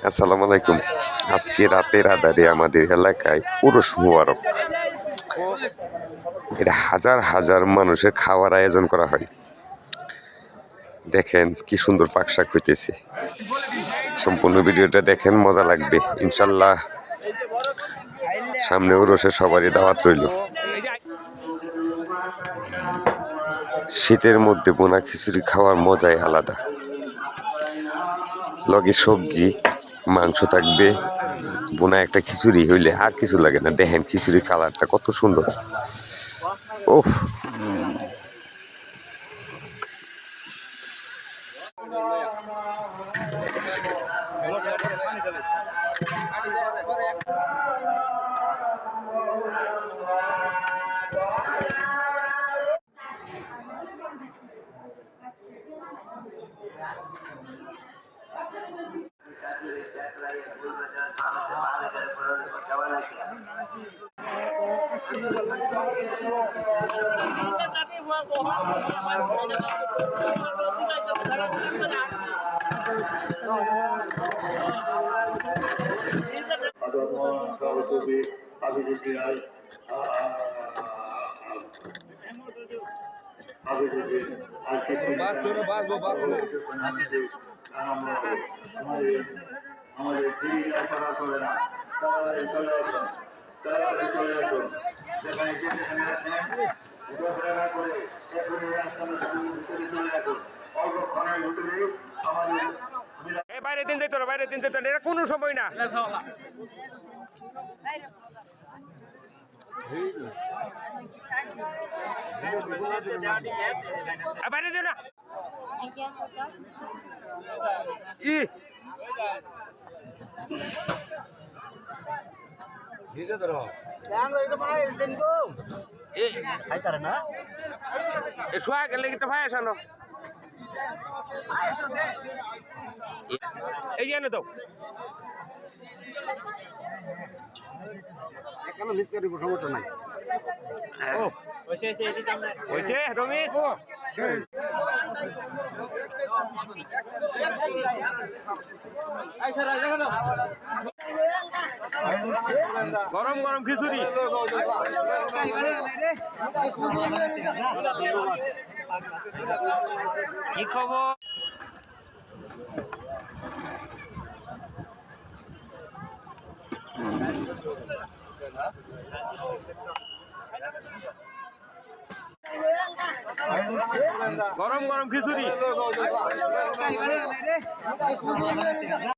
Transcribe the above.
আসসালামু আলাইকুম। আজকে রাতের আঁধারে আমাদের এলাকায় উরস মুবারক। এটা হাজার হাজার মানুষের খাওয়ার আয়োজন করা হয়। দেখেন কি সুন্দর পাকশাক হইতেছে। সম্পূর্ণ ভিডিওটা দেখেন, মজা লাগবে ইনশাল্লাহ। সামনে উরসে সবারই দাওয়াত রইল। শীতের মধ্যে বোনা খিচুড়ি খাওয়ার মজাই আলাদা। লগে সবজি, মাংস থাকবে, বোনা একটা খিচুড়ি হইলে আর কিছু লাগে না। দেখেন খিচুড়ির কালারটা কত সুন্দর। ওহ, বাইরে দিন যেত বাইরে দিন যেত এটা কোনো সময় না। বাইরে দিও না। শোয়া গেলে কিন্তু ভাই আসানো এই জানো তো কেন মিস করিব, সমস্যা নাই। হয়েছে রমেশ। গরম গরম খিচুড়ি। কি খবর? গরম গরম খিচুড়ি।